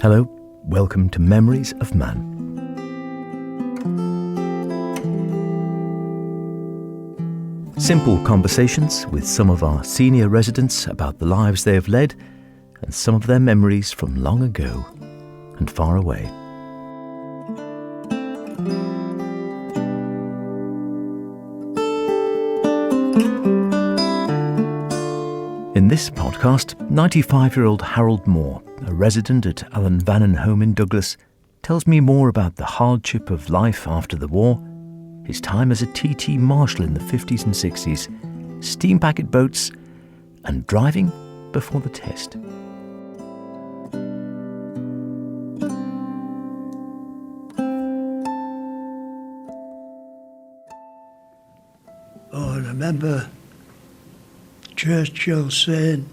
Hello, welcome to Memories of Mann. Simple conversations with some of our senior residents about the lives they have led and some of their memories from long ago and far away. In this podcast, 95-year-old Harold Moore, a resident at Allan Vannin Home in Douglas, tells me more about the hardship of life after the war, his time as a TT marshal in the 50s and 60s, steam packet boats, and driving before the test. Oh, I remember Churchill saying,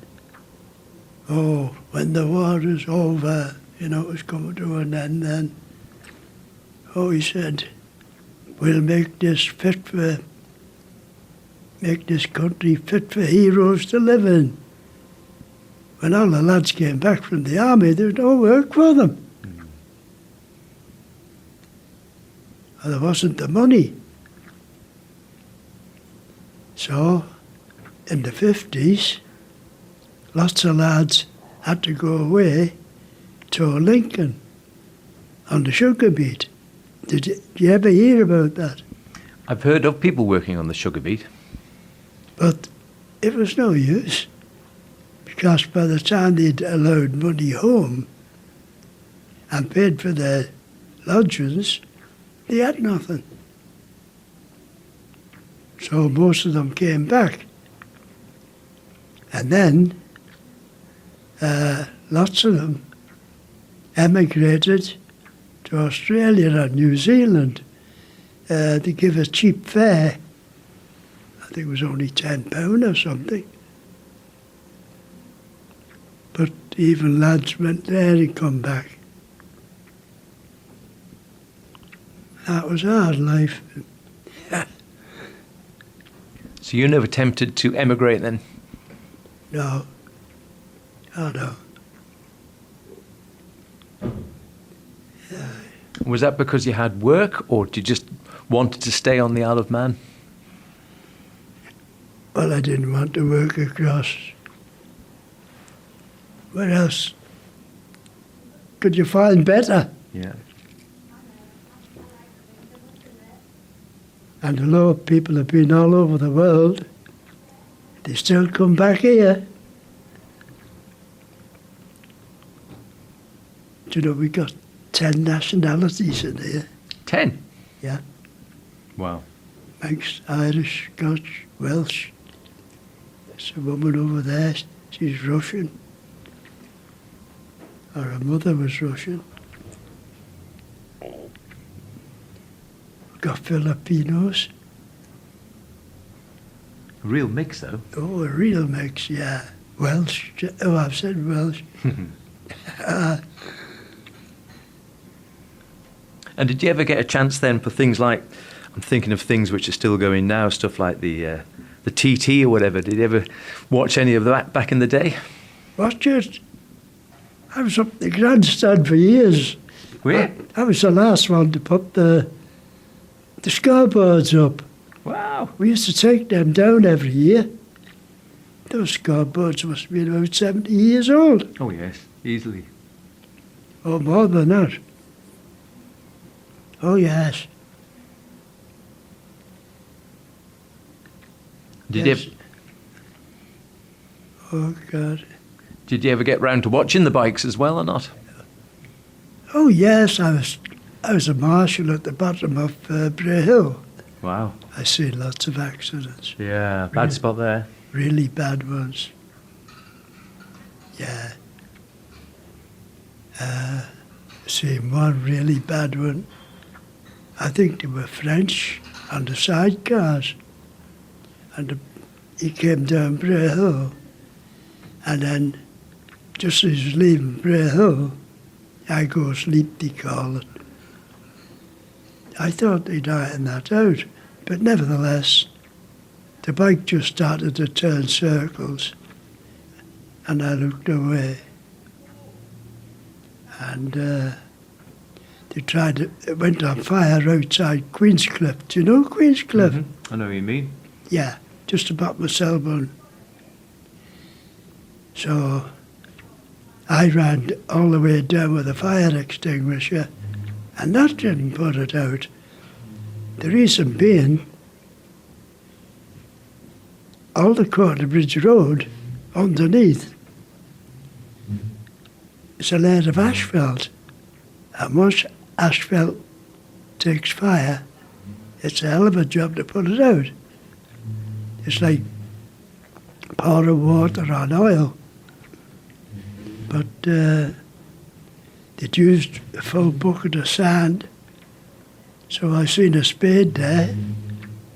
when the war is over, it was coming to an end then. He said, we'll make this country fit for heroes to live in. When all the lads came back from the army, there was no work for them. And there wasn't the money. So, in the 50s, lots of lads had to go away to Lincoln on the sugar beet. Did you ever hear about that? I've heard of people working on the sugar beet. But it was no use, because by the time they'd allowed money home and paid for their lodgings, they had nothing. So most of them came back. And then lots of them emigrated to Australia and New Zealand to give a cheap fare. I think it was only £10 or something. But even lads went there and come back. That was hard life. So you never tempted to emigrate then? No. Oh, no. Was that because you had work, or did you just wanted to stay on the Isle of Man? Well, I didn't want to work across. Where else could you find better? Yeah. And although people have been all over the world, they still come back here. Do you know, we got 10 nationalities in here. 10? Yeah. Wow. Manx, Irish, Scotch, Welsh. There's a woman over there, she's Russian. Or her mother was Russian. We've got Filipinos. A real mix, though. Oh, a real mix, yeah. Welsh. Oh, I've said Welsh. And did you ever get a chance then for things like, I'm thinking of things which are still going now, stuff like the TT or whatever. Did you ever watch any of that back in the day? Watch it. I was up the grandstand for years. Where? I was the last one to put the scoreboards up. Wow. We used to take them down every year. Those scoreboards must have been about 70 years old. Oh yes, easily. Or more than that. Oh, yes. Did Oh, God. Did you ever get round to watching the bikes as well or not? Oh, yes, I was a marshal at the bottom of Bray Hill. Wow. I seen lots of accidents. Yeah, bad spot there. Really bad ones. Yeah. Seen one really bad one. I think they were French on the sidecars. And he came down Bray Hill. And then, just as he was leaving Bray Hill, I go sleep, they call it. I thought they'd ironed that out. But nevertheless, the bike just started to turn circles. And I looked away. and it went on fire outside Queenscliff. Do you know Queenscliff? Mm-hmm. I know what you mean. Yeah, just about my Selborne. So I ran all the way down with a fire extinguisher, and that didn't put it out. The reason being, all the Quarterbridge Road underneath is a layer of asphalt, and once asphalt takes fire, it's a hell of a job to put it out. It's like pouring water on oil. But they'd used a full bucket of sand, so I seen a spade there,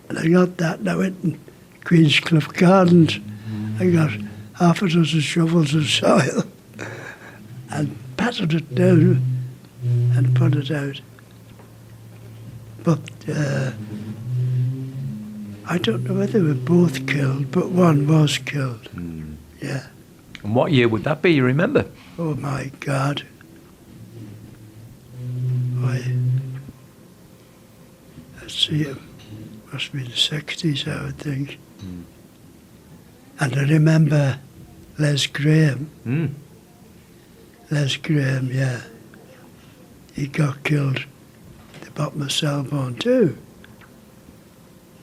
and I got that, and I went in Queenscliff Gardens. I got half a dozen shovels of soil and patted it down and put it out. But I don't know whether they were both killed, but one was killed. Yeah. And what year would that be, you remember? Oh my God. Let's see, it must be the 60s, I would think. And I remember Les Graham. Les Graham, yeah. He got killed at the bottom of Selborne too.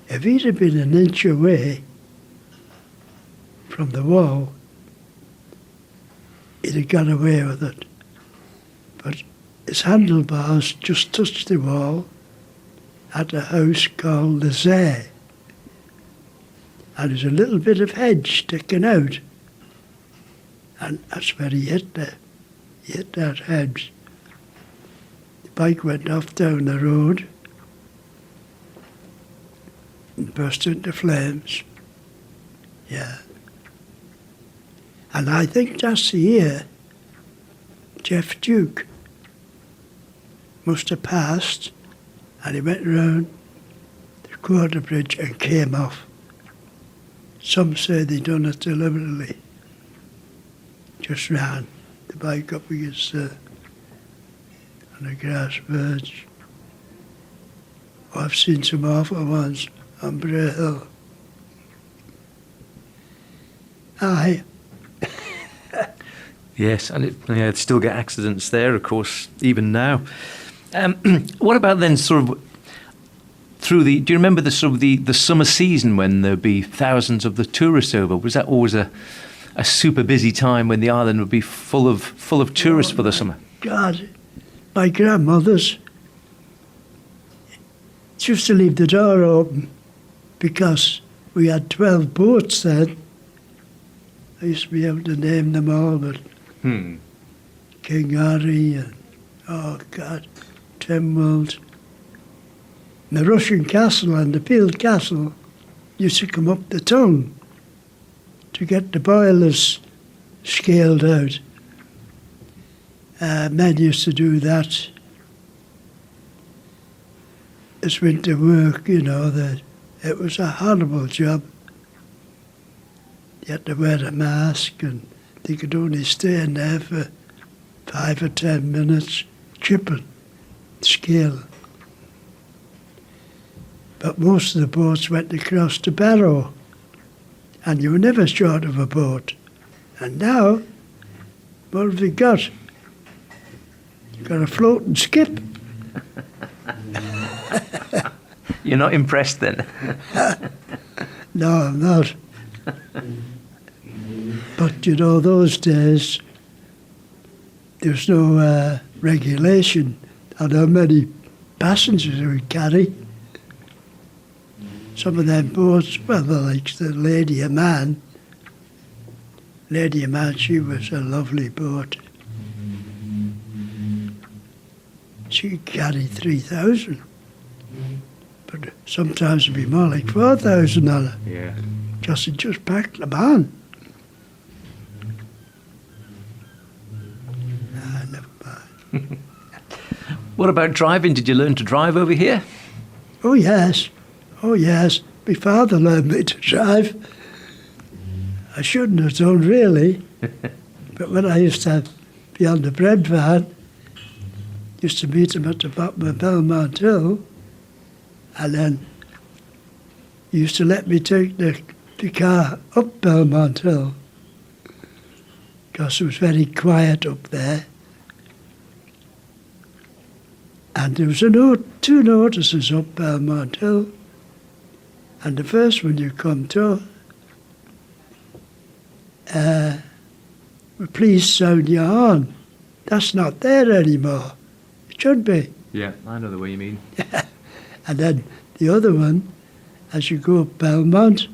If he'd have been an inch away from the wall, he'd have got away with it. But his handlebars just touched the wall at a house called the Zay. And there's a little bit of hedge sticking out. And that's where he hit that hedge. The bike went off down the road and burst into flames. Yeah. And I think that's the year Jeff Duke must have passed, and he went round the Quarterbridge and came off. Some say they done it deliberately. Just ran the bike up against on the grass verge. Oh, I've seen some awful ones on Bray Hill. Aye. Yes, and it still get accidents there, of course, even now. What about then, sort of through the? Do you remember the sort of the summer season when there'd be thousands of the tourists over? Was that always a super busy time when the island would be full of tourists for the summer? God, my grandmother's used to leave the door open because we had 12 boats then. I used to be able to name them all, but King Harry and, oh God, Tynwald. The Russian Castle and the Peel Castle used to come up the tongue to get the boilers scaled out. Men used to do that as winter work, you know. It was a horrible job. You had to wear a mask, and they could only stay in there for 5 or 10 minutes, chipping, scale. But most of the boats went across to Barrow, and you were never short of a boat. And now, what have they got? You've got a floating skip. You're not impressed then? No, I'm not. But, you know, those days, there's no regulation on how many passengers we carry. Some of them boats, well, like the Lady of Mann. Lady of Mann, she was a lovely boat. She could carry 3,000. But sometimes it'd be more like 4,000 on her. Yeah. Because it just packed them on. Never mind. What about driving? Did you learn to drive over here? Oh, yes. Oh, yes. My father learned me to drive. I shouldn't have done, really. But when I used to be on the bread van, Used to meet him at the bottom of Belmont Hill, and then he used to let me take the car up Belmont Hill, because it was very quiet up there. And there was two notices up Belmont Hill, and the first one you come to, please sound your horn. That's not there anymore. It should be. Yeah, I know the way you mean. And then the other one, as you go up Belmont,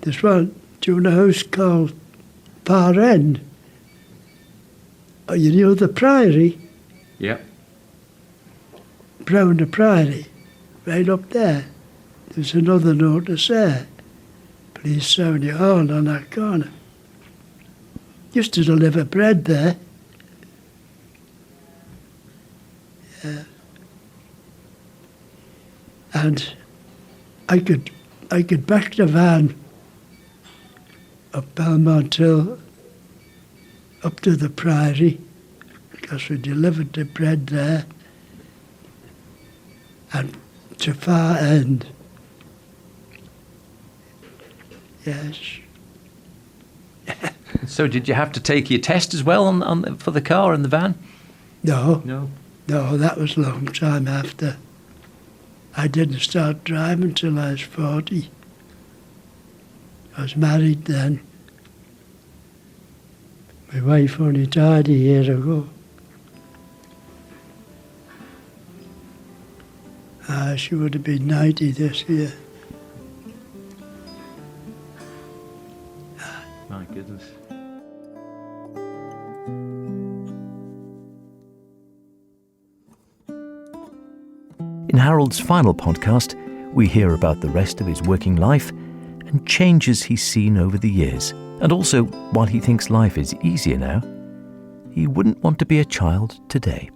there's one, do you know a house called Par End? Oh, you know the Priory? Yeah. Brown the Priory, right up there. There's another notice there. Please sound your horn on that corner. Used to deliver bread there. Yeah. And I could back the van up Belmont Hill up to the Priory, because we delivered the bread there, and to Far End. Yes. So did you have to take your test as well for the car and the van? No, No. that was a long time after. I didn't start driving till I was 40. I was married then. My wife only died a year ago. She would have been 90 this year. My goodness. In Harold's final podcast, we hear about the rest of his working life and changes he's seen over the years. And also, while he thinks life is easier now, he wouldn't want to be a child today.